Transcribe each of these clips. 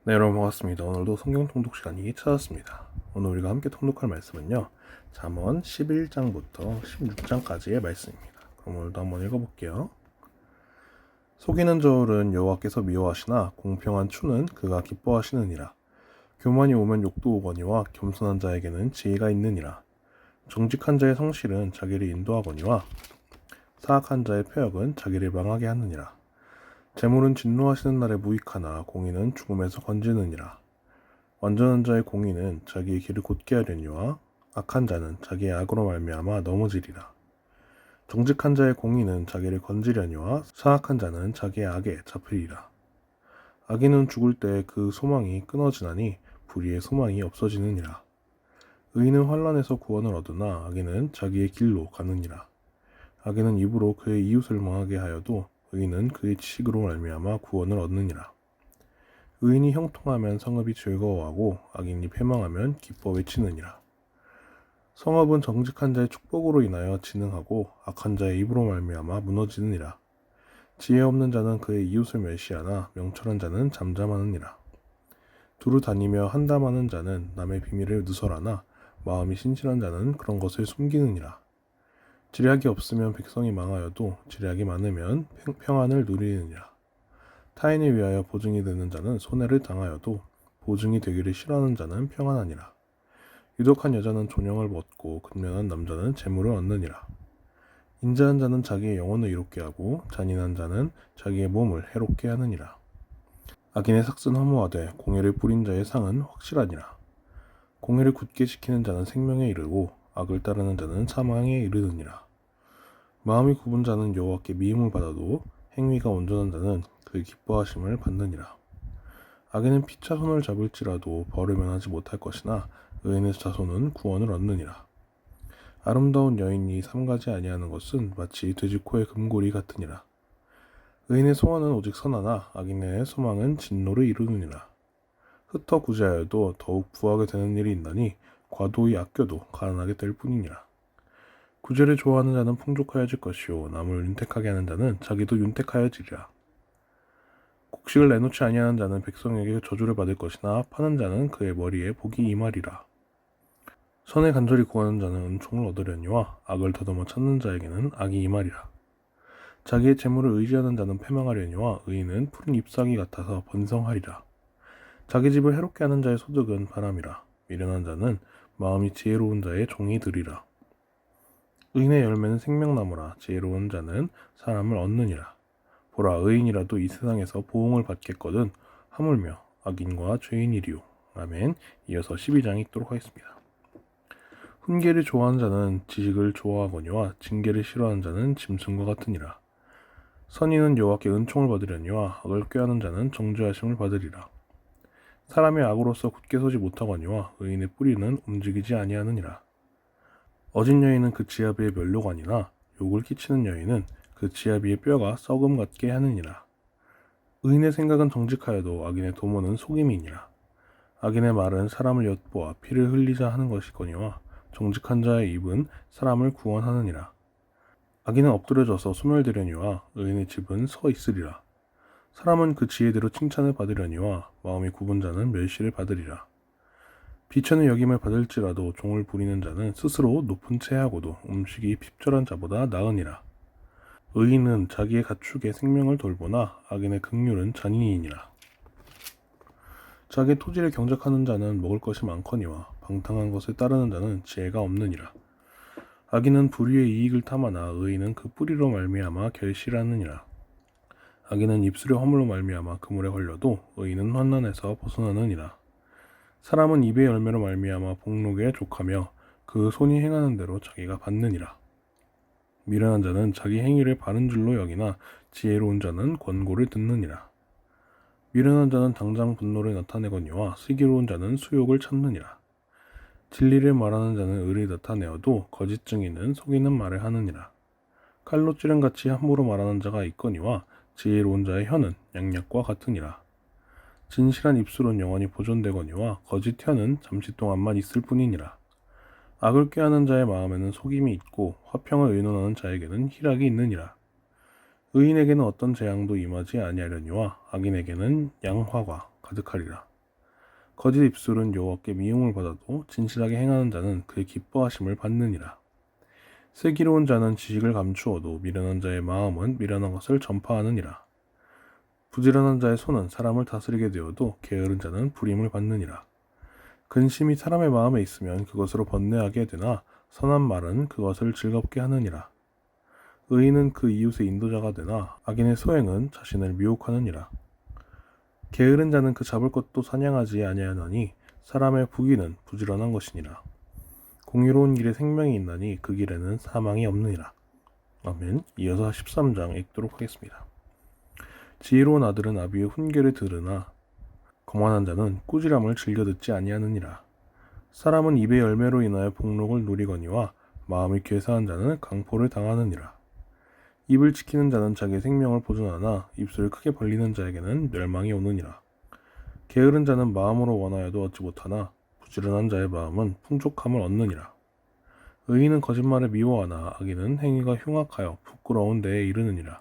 네, 여러분 반갑습니다. 오늘도 성경 통독 시간이 찾았습니다. 오늘 우리가 함께 통독할 말씀은요, 잠언 11장부터 16장까지의 말씀입니다. 그럼 오늘도 한번 읽어볼게요. 속이는 저울은 여호와께서 미워하시나 공평한 추는 그가 기뻐하시느니라. 교만이 오면 욕도 오거니와 겸손한 자에게는 지혜가 있느니라. 정직한 자의 성실은 자기를 인도하거니와 사악한 자의 패역은 자기를 망하게 하느니라. 재물은 진노하시는 날에 무익하나 공의는 죽음에서 건지느니라. 완전한 자의 공의는 자기의 길을 곧게 하려니와 악한 자는 자기의 악으로 말미암아 넘어지리라. 정직한 자의 공의는 자기를 건지려니와 사악한 자는 자기의 악에 잡히리라. 악인은 죽을 때 그 소망이 끊어지나니 불의의 소망이 없어지느니라. 의인은 환난에서 구원을 얻으나 악인은 자기의 길로 가느니라. 악인은 입으로 그의 이웃을 망하게 하여도 의인은 그의 지식으로 말미암아 구원을 얻느니라. 의인이 형통하면 성읍이 즐거워하고 악인이 패망하면 기뻐 외치느니라. 성읍은 정직한 자의 축복으로 인하여 진흥하고 악한 자의 입으로 말미암아 무너지느니라. 지혜 없는 자는 그의 이웃을 멸시하나 명철한 자는 잠잠하느니라. 두루 다니며 한담하는 자는 남의 비밀을 누설하나 마음이 신실한 자는 그런 것을 숨기느니라. 지략이 없으면 백성이 망하여도 지략이 많으면 평안을 누리느니라. 타인을 위하여 보증이 되는 자는 손해를 당하여도 보증이 되기를 싫어하는 자는 평안하니라. 유독한 여자는 존영을 얻고 근면한 남자는 재물을 얻느니라. 인자한 자는 자기의 영혼을 이롭게 하고 잔인한 자는 자기의 몸을 해롭게 하느니라. 악인의 삭은 허무하되 공의를 뿌린 자의 상은 확실하니라. 공의를 굳게 지키는 자는 생명에 이르고 악을 따르는 자는 사망에 이르느니라. 마음이 굽은 자는 여호와께 미움을 받아도 행위가 온전한 자는 그 기뻐하심을 받느니라. 악인은 피차 손을 잡을지라도 벌을 면하지 못할 것이나 의인의 자손은 구원을 얻느니라. 아름다운 여인이 삼가지 아니하는 것은 마치 돼지코의 금고리 같으니라. 의인의 소원은 오직 선하나 악인의 소망은 진노를 이루느니라. 흩어 구제하여도 더욱 부하게 되는 일이 있나니 과도히 아껴도 가난하게 될 뿐이니라. 구제를 좋아하는 자는 풍족하여질 것이요 남을 윤택하게 하는 자는 자기도 윤택하여지리라. 곡식을 내놓지 아니하는 자는 백성에게 저주를 받을 것이나 파는 자는 그의 머리에 복이 임하리라. 선에 간절히 구하는 자는 은총을 얻으려니와 악을 더듬어 찾는 자에게는 악이 임하리라. 자기의 재물을 의지하는 자는 패망하려니와 의인은 푸른 잎사귀 같아서 번성하리라. 자기 집을 해롭게 하는 자의 소득은 바람이라. 미련한 자는 마음이 지혜로운 자의 종이 되리라. 의인의 열매는 생명나무라. 지혜로운 자는 사람을 얻느니라. 보라, 의인이라도 이 세상에서 보응을 받겠거든 하물며 악인과 죄인이리요. 아멘. 이어서 12장 읽도록 하겠습니다. 훈계를 좋아하는 자는 지식을 좋아하거니와 징계를 싫어하는 자는 짐승과 같으니라. 선인은 여호와께 은총을 받으려니와 악을 꾀하는 자는 정죄하심을 받으리라. 사람의 악으로서 굳게 서지 못하거니와 의인의 뿌리는 움직이지 아니하느니라. 어진 여인은 그 지아비의 면류관이나 욕을 끼치는 여인은 그 지아비의 뼈가 썩음 같게 하느니라. 의인의 생각은 정직하여도 악인의 도모는 속임이니라. 악인의 말은 사람을 엿보아 피를 흘리자 하는 것이거니와 정직한 자의 입은 사람을 구원하느니라. 악인은 엎드려져서 소멸되려니와 의인의 집은 서 있으리라. 사람은 그 지혜대로 칭찬을 받으려니와 마음이 굽은 자는 멸시를 받으리라. 비천의 여김을 받을지라도 종을 부리는 자는 스스로 높은 채 하고도 음식이 핍절한 자보다 나으니라. 의인은 자기의 가축의 생명을 돌보나 악인의 긍휼은 잔인이니라. 자기 토지를 경작하는 자는 먹을 것이 많거니와 방탕한 것을 따르는 자는 지혜가 없느니라. 악인은 불의의 이익을 탐하나 의인은 그 뿌리로 말미암아 결실하느니라. 악인은 입술의 허물로 말미암아 그물에 걸려도 의인은 환난에서 벗어나느니라. 사람은 입의 열매로 말미암아 복록에 족하며 그 손이 행하는 대로 자기가 받느니라. 미련한 자는 자기 행위를 바른 줄로 여기나 지혜로운 자는 권고를 듣느니라. 미련한 자는 당장 분노를 나타내거니와 슬기로운 자는 수욕을 참느니라. 진리를 말하는 자는 의를 나타내어도 거짓 증인은 속이는 말을 하느니라. 칼로 찌른같이 함부로 말하는 자가 있거니와 지혜로운 자의 혀는 양약과 같으니라. 진실한 입술은 영원히 보존되거니와 거짓 혀는 잠시 동안만 있을 뿐이니라. 악을 꾀하는 자의 마음에는 속임이 있고 화평을 의논하는 자에게는 희락이 있느니라. 의인에게는 어떤 재앙도 임하지 아니하려니와 악인에게는 양화가 가득하리라. 거짓 입술은 여호와께 미움을 받아도 진실하게 행하는 자는 그의 기뻐하심을 받느니라. 슬기로운 자는 지식을 감추어도 미련한 자의 마음은 미련한 것을 전파하느니라. 부지런한 자의 손은 사람을 다스리게 되어도 게으른 자는 불임을 받느니라. 근심이 사람의 마음에 있으면 그것으로 번뇌하게 되나 선한 말은 그것을 즐겁게 하느니라. 의인은 그 이웃의 인도자가 되나 악인의 소행은 자신을 미혹하느니라. 게으른 자는 그 잡을 것도 사냥하지 아니하나니 사람의 부귀는 부지런한 것이니라. 공의로운 길에 생명이 있나니 그 길에는 사망이 없느니라. 아멘. 이어서 13장 읽도록 하겠습니다. 지혜로운 아들은 아비의 훈계를 들으나 거만한 자는 꾸지람을 즐겨 듣지 아니하느니라. 사람은 입의 열매로 인하여 복록을 누리거니와 마음이 괴사한 자는 강포를 당하느니라. 입을 지키는 자는 자기의 생명을 보존하나 입술을 크게 벌리는 자에게는 멸망이 오느니라. 게으른 자는 마음으로 원하여도 얻지 못하나 부지런한 자의 마음은 풍족함을 얻느니라. 의인은 거짓말을 미워하나 악인은 행위가 흉악하여 부끄러운 데에 이르느니라.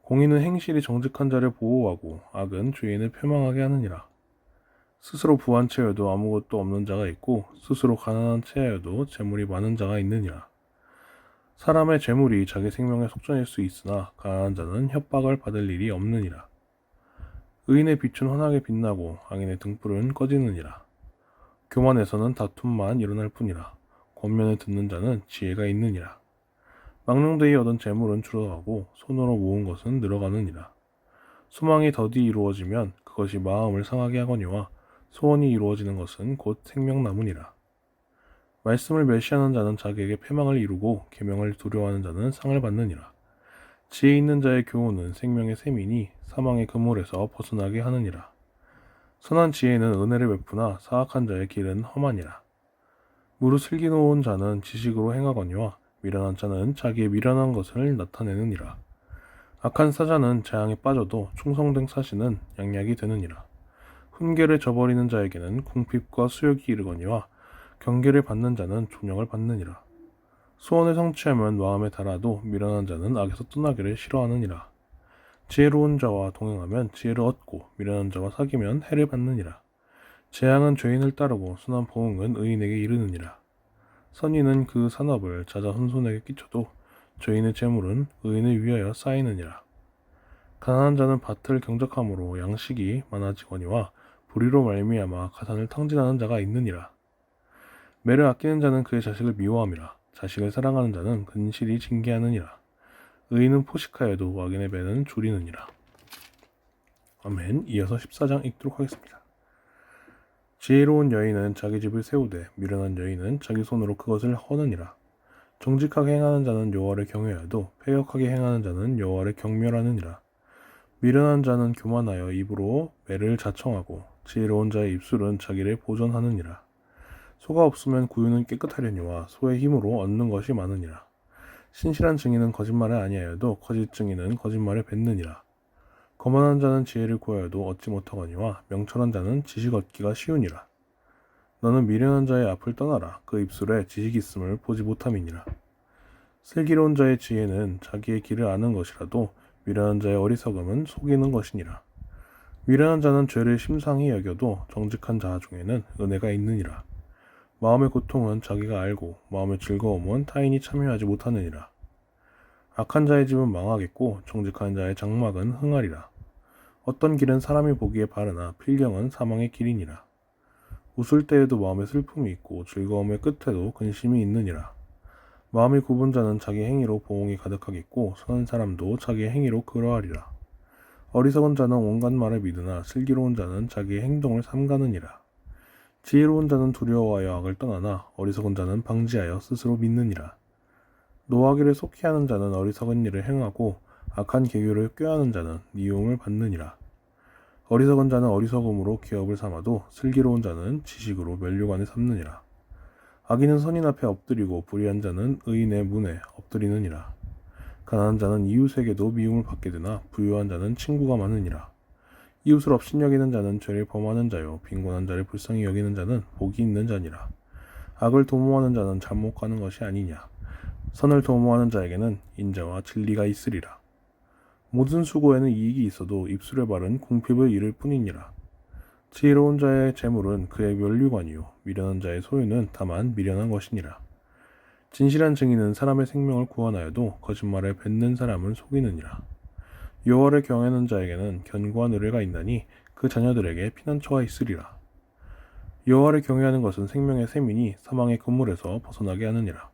공의는 행실이 정직한 자를 보호하고 악은 죄인을 표망하게 하느니라. 스스로 부한 채여도 아무것도 없는 자가 있고 스스로 가난한 채여도 재물이 많은 자가 있느니라. 사람의 재물이 자기 생명의 속전일 수 있으나 가난한 자는 협박을 받을 일이 없느니라. 의인의 빛은 환하게 빛나고 악인의 등불은 꺼지느니라. 교만에서는 다툼만 일어날 뿐이라. 권면을 듣는 자는 지혜가 있느니라. 망령되이 얻은 재물은 줄어가고 손으로 모은 것은 늘어가느니라. 소망이 더디 이루어지면 그것이 마음을 상하게 하거니와 소원이 이루어지는 것은 곧 생명나무니라. 말씀을 멸시하는 자는 자기에게 패망을 이루고 계명을 두려워하는 자는 상을 받느니라. 지혜 있는 자의 교훈은 생명의 샘이니 사망의 그물에서 벗어나게 하느니라. 선한 지혜는 은혜를 베푸나 사악한 자의 길은 험하니라. 무릇 슬기로운 자는 지식으로 행하거니와 미련한 자는 자기의 미련한 것을 나타내느니라. 악한 사자는 재앙에 빠져도 충성된 사신은 양약이 되느니라. 훈계를 저버리는 자에게는 궁핍과 수욕이 이르거니와 경계를 받는 자는 존영을 받느니라. 소원을 성취하면 마음에 달아도 미련한 자는 악에서 떠나기를 싫어하느니라. 지혜로운 자와 동행하면 지혜를 얻고 미련한 자와 사귀면 해를 받느니라. 재앙은 죄인을 따르고 순한 보응은 의인에게 이르느니라. 선인은 그 산업을 찾아 혼손에게 끼쳐도 죄인의 재물은 의인을 위하여 쌓이느니라. 가난한 자는 밭을 경작함으로 양식이 많아지거니와 불의로 말미암아 가산을 탕진하는 자가 있느니라. 매를 아끼는 자는 그의 자식을 미워함이라. 자식을 사랑하는 자는 근실이 징계하느니라. 의인은 포식하여도 악인의 배는 줄이느니라. 아멘. 이어서 14장 읽도록 하겠습니다. 지혜로운 여인은 자기 집을 세우되 미련한 여인은 자기 손으로 그것을 허느니라. 정직하게 행하는 자는 여호와를 경외하여도 패역하게 행하는 자는 여호와를 경멸하느니라. 미련한 자는 교만하여 입으로 매를 자청하고 지혜로운 자의 입술은 자기를 보존하느니라. 소가 없으면 구유는 깨끗하려니와 소의 힘으로 얻는 것이 많으니라. 신실한 증인은 거짓말을 아니하여도 거짓 증인은 거짓말을 뱉느니라. 거만한 자는 지혜를 구하여도 얻지 못하거니와 명철한 자는 지식 얻기가 쉬우니라. 너는 미련한 자의 앞을 떠나라. 그 입술에 지식이 있음을 보지 못함이니라. 슬기로운 자의 지혜는 자기의 길을 아는 것이라도 미련한 자의 어리석음은 속이는 것이니라. 미련한 자는 죄를 심상히 여겨도 정직한 자 중에는 은혜가 있느니라. 마음의 고통은 자기가 알고 마음의 즐거움은 타인이 참여하지 못하느니라. 악한 자의 집은 망하겠고 정직한 자의 장막은 흥하리라. 어떤 길은 사람이 보기에 바르나 필경은 사망의 길이니라. 웃을 때에도 마음에 슬픔이 있고 즐거움의 끝에도 근심이 있느니라. 마음이 굽은 자는 자기 행위로 보응이 가득하겠고 선한 사람도 자기 행위로 그러하리라. 어리석은 자는 온갖 말을 믿으나 슬기로운 자는 자기의 행동을 삼가느니라. 지혜로운 자는 두려워하여 악을 떠나나 어리석은 자는 방지하여 스스로 믿느니라. 노하기를 속히 하는 자는 어리석은 일을 행하고 악한 계교를 꾀하는 자는 미움을 받느니라. 어리석은 자는 어리석음으로 기업을 삼아도 슬기로운 자는 지식으로 면류관을 삼느니라. 악인은 선인 앞에 엎드리고 불의한 자는 의인의 문에 엎드리느니라. 가난한 자는 이웃에게도 미움을 받게 되나 부유한 자는 친구가 많으니라. 이웃을 업신여기는 자는 죄를 범하는 자요 빈곤한 자를 불쌍히 여기는 자는 복이 있는 자니라. 악을 도모하는 자는 잘못 가는 것이 아니냐. 선을 도모하는 자에게는 인자와 진리가 있으리라. 모든 수고에는 이익이 있어도 입술에 바른 궁핍을 이룰 뿐이니라. 지혜로운 자의 재물은 그의 면류관이요 미련한 자의 소유는 다만 미련한 것이니라. 진실한 증인은 사람의 생명을 구원하여도 거짓말에 뱉는 사람은 속이느니라. 여호와를 경외하는 자에게는 견고한 의뢰가 있나니 그 자녀들에게 피난처가 있으리라. 여호와를 경외하는 것은 생명의 셈이니 사망의 그물에서 벗어나게 하느니라.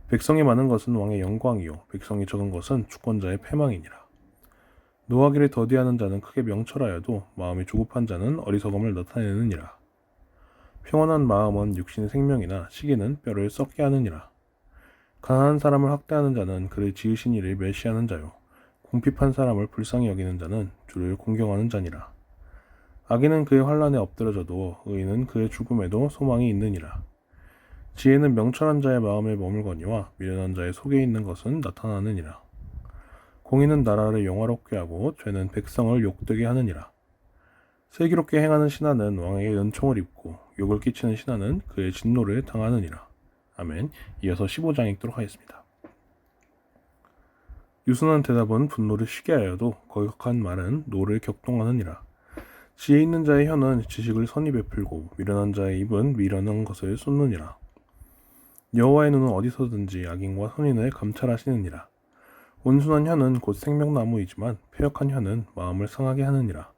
백성이 많은 것은 왕의 영광이요 백성이 적은 것은 주권자의 패망이니라. 노하기를 더디하는 자는 크게 명철하여도 마음이 조급한 자는 어리석음을 나타내느니라. 평안한 마음은 육신의 생명이나 시기는 뼈를 썩게 하느니라. 가난한 사람을 학대하는 자는 그를 지으신 이를 멸시하는 자요 궁핍한 사람을 불쌍히 여기는 자는 주를 공경하는 자니라. 악인은 그의 환난에 엎드러져도 의인은 그의 죽음에도 소망이 있느니라. 지혜는 명철한 자의 마음에 머물거니와 미련한 자의 속에 있는 것은 나타나느니라. 공의는 나라를 영화롭게 하고 죄는 백성을 욕되게 하느니라. 슬기롭게 행하는 신하는 왕에게 은총을 입고 욕을 끼치는 신하는 그의 진노를 당하느니라. 아멘. 이어서 15장 읽도록 하겠습니다. 유순한 대답은 분노를 쉬게 하여도 거역한 말은 노를 격동하느니라. 지혜 있는 자의 혀는 지식을 선히 베풀고 미련한 자의 입은 미련한 것을 쏟느니라. 여호와의 눈은 어디서든지 악인과 선인을 감찰하시느니라. 온순한 혀는 곧 생명나무이지만 패역한 혀는 마음을 상하게 하느니라.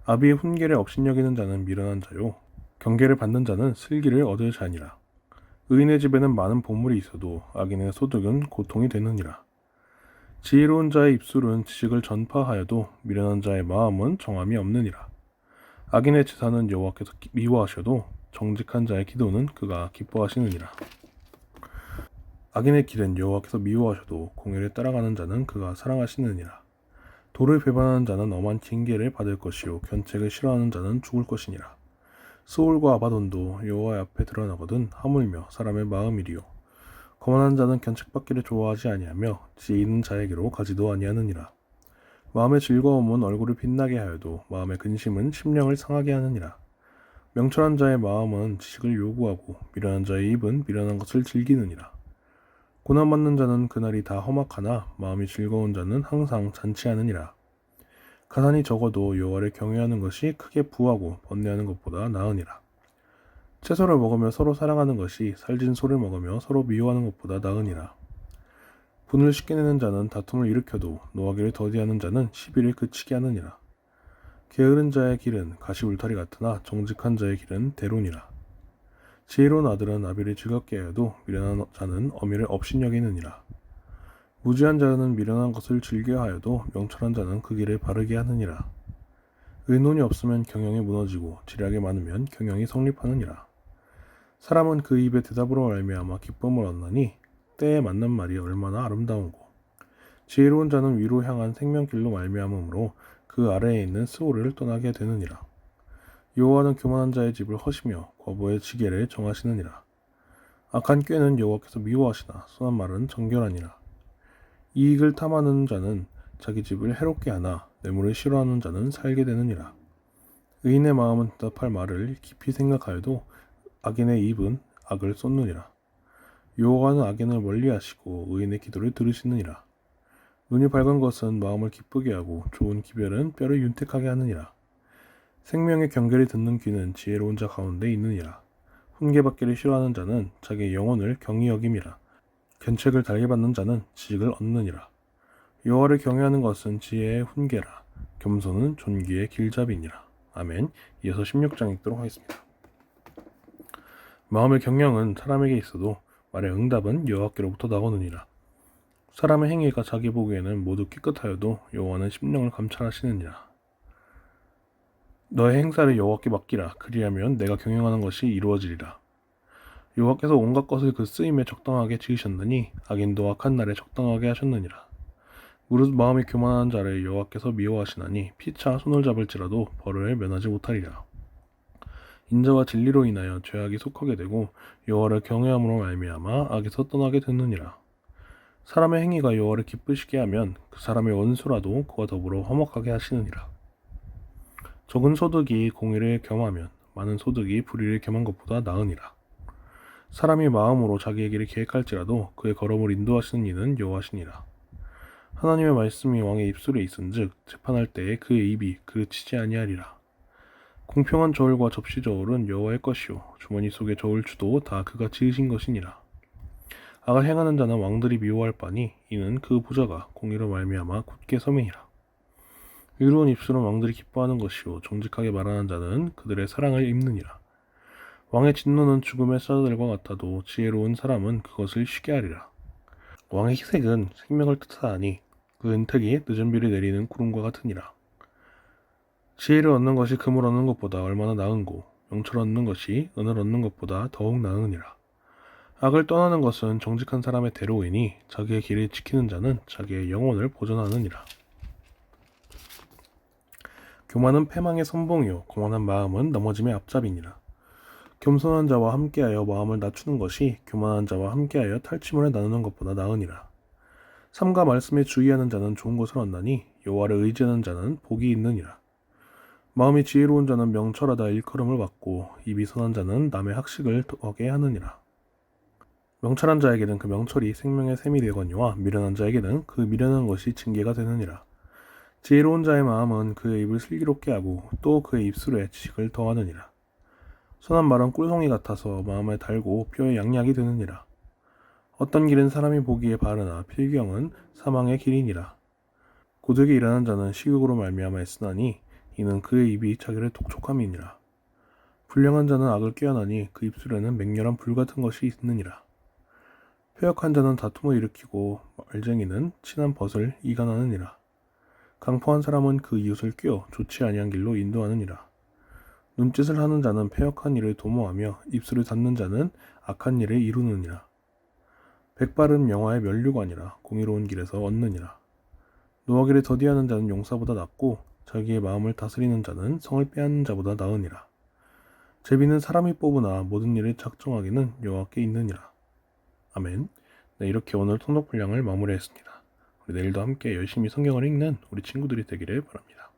아비의 훈계를 업신여기는 자는 미련한 자요 경계를 받는 자는 슬기를 얻을 자니라. 의인의 집에는 많은 보물이 있어도 악인의 소득은 고통이 되느니라. 지혜로운 자의 입술은 지식을 전파하여도 미련한 자의 마음은 정함이 없느니라. 악인의 제사는 여호와께서 미워하셔도 정직한 자의 기도는 그가 기뻐하시느니라. 악인의 길은 여호와께서 미워하셔도 공의를 따라가는 자는 그가 사랑하시느니라. 도를 배반하는 자는 엄한 징계를 받을 것이요 견책을 싫어하는 자는 죽을 것이니라. 소울과 아바돈도 여호와 앞에 드러나거든 하물며 사람의 마음이리요. 거만한 자는 견책받기를 좋아하지 아니하며 지혜 있는 자에게로 가지도 아니하느니라. 마음의 즐거움은 얼굴을 빛나게 하여도 마음의 근심은 심령을 상하게 하느니라. 명철한 자의 마음은 지식을 요구하고 미련한 자의 입은 미련한 것을 즐기느니라. 고난받는 자는 그날이 다 험악하나 마음이 즐거운 자는 항상 잔치하느니라. 가산이 적어도 여호와를 경외하는 것이 크게 부하고 번뇌하는 것보다 나으니라. 채소를 먹으며 서로 사랑하는 것이 살진 소를 먹으며 서로 미워하는 것보다 나으니라. 분을 쉽게 내는 자는 다툼을 일으켜도 노하기를 더디하는 자는 시비를 그치게 하느니라. 게으른 자의 길은 가시 울타리 같으나 정직한 자의 길은 대론이라. 지혜로운 아들은 아비를 즐겁게 하여도 미련한 자는 어미를 업신여기느니라. 무지한 자는 미련한 것을 즐겨하여도 명철한 자는 그 길을 바르게 하느니라. 의논이 없으면 경영이 무너지고 지략이 많으면 경영이 성립하느니라. 사람은 그 입의 대답으로 말미암아 기쁨을 얻나니 때에 맞는 말이 얼마나 아름다운고. 지혜로운 자는 위로 향한 생명길로 말미암으므로 그 아래에 있는 스오를 떠나게 되느니라. 여호와는 교만한 자의 집을 허시며 과부의 지게를 정하시느니라. 악한 꾀는 여호와께서 미워하시나 선한 말은 정결하니라. 이익을 탐하는 자는 자기 집을 해롭게 하나 뇌물을 싫어하는 자는 살게 되느니라. 의인의 마음은 대답할 말을 깊이 생각하여도 악인의 입은 악을 쏟느니라. 여호와는 악인을 멀리하시고 의인의 기도를 들으시느니라. 눈이 밝은 것은 마음을 기쁘게 하고 좋은 기별은 뼈를 윤택하게 하느니라. 생명의 경계를 듣는 귀는 지혜로운 자 가운데 있느니라. 훈계받기를 싫어하는 자는 자기 영혼을 경히 여김이라. 견책을 달게 받는 자는 지식을 얻느니라. 여호와를 경외하는 것은 지혜의 훈계라. 겸손은 존귀의 길잡이니라. 아멘. 이어서 16장 읽도록 하겠습니다. 마음의 경영은 사람에게 있어도 말의 응답은 여호와께로부터 나오느니라. 사람의 행위가 자기 보기에는 모두 깨끗하여도 여호와는 심령을 감찰하시느니라. 너의 행사를 여호와께 맡기라. 그리하면 내가 경영하는 것이 이루어지리라. 여호와께서 온갖 것을 그 쓰임에 적당하게 지으셨느니 악인도 악한 날에 적당하게 하셨느니라. 무릇 마음이 교만한 자를 여호와께서 미워하시나니 피차 손을 잡을지라도 벌을 면하지 못하리라. 인자와 진리로 인하여 죄악이 속하게 되고 여호와를 경외함으로 말미암아 악에서 떠나게 되느니라. 사람의 행위가 여호와를 기쁘시게 하면 그 사람의 원수라도 그와 더불어 화목하게 하시느니라. 적은 소득이 공의를 겸하면 많은 소득이 불의를 겸한 것보다 나으니라. 사람이 마음으로 자기의 길을 계획할지라도 그의 걸음을 인도하시는 이는 여호와시니라. 하나님의 말씀이 왕의 입술에 있은즉 재판할 때에 그의 입이 그르치지 아니하리라. 공평한 저울과 접시 저울은 여호와의 것이요 주머니 속의 저울추도 다 그가 지으신 것이니라. 악을 행하는 자는 왕들이 미워할 바니 이는 그 보좌가 공의로 말미암아 굳게 서매니라. 의로운 입술은 왕들이 기뻐하는 것이요 정직하게 말하는 자는 그들의 사랑을 입느니라. 왕의 진노는 죽음의 썰들과 같아도 지혜로운 사람은 그것을 쉬게 하리라. 왕의 희색은 생명을 뜻하니 그 은택이 늦은 비를 내리는 구름과 같으니라. 지혜를 얻는 것이 금을 얻는 것보다 얼마나 나은고 명철 얻는 것이 은을 얻는 것보다 더욱 나으니라. 악을 떠나는 것은 정직한 사람의 대로이니 자기의 길을 지키는 자는 자기의 영혼을 보존하느니라. 교만은 패망의 선봉이요 거만한 마음은 넘어짐의 앞잡이니라. 겸손한 자와 함께하여 마음을 낮추는 것이 교만한 자와 함께하여 탈취물을 나누는 것보다 나으니라. 삼가 말씀에 주의하는 자는 좋은 것을 얻나니 여호와를 의지하는 자는 복이 있느니라. 마음이 지혜로운 자는 명철하다 일컬음을 받고 입이 선한 자는 남의 학식을 더하게 하느니라. 명철한 자에게는 그 명철이 생명의 샘이 되거니와 미련한 자에게는 그 미련한 것이 징계가 되느니라. 지혜로운 자의 마음은 그의 입을 슬기롭게 하고 또 그의 입술에 지식을 더하느니라. 선한 말은 꿀송이 같아서 마음에 달고 뼈에 양약이 되느니라. 어떤 길은 사람이 보기에 바르나 필경은 사망의 길이니라. 고되게 일하는 자는 식욕으로 말미암아 애쓰나니 이는 그의 입이 자기를 독촉함이니라. 불량한 자는 악을 꾀하나니 그 입술에는 맹렬한 불 같은 것이 있느니라. 패역한 자는 다툼을 일으키고 말쟁이는 친한 벗을 이간하느니라. 강포한 사람은 그 이웃을 꾀어 좋지 아니한 길로 인도하느니라. 눈짓을 하는 자는 패역한 일을 도모하며 입술을 닫는 자는 악한 일을 이루느니라. 백발은 영화의 면류관이라 공의로운 길에서 얻느니라. 노하기를 더디하는 자는 용사보다 낫고 자기의 마음을 다스리는 자는 성을 빼앗는 자보다 나으니라. 제비는 사람이 뽑으나 모든 일을 작정하기는 여호와께 있느니라. 아멘. 네, 이렇게 오늘 통독 분량을 마무리했습니다. 우리 내일도 함께 열심히 성경을 읽는 우리 친구들이 되기를 바랍니다.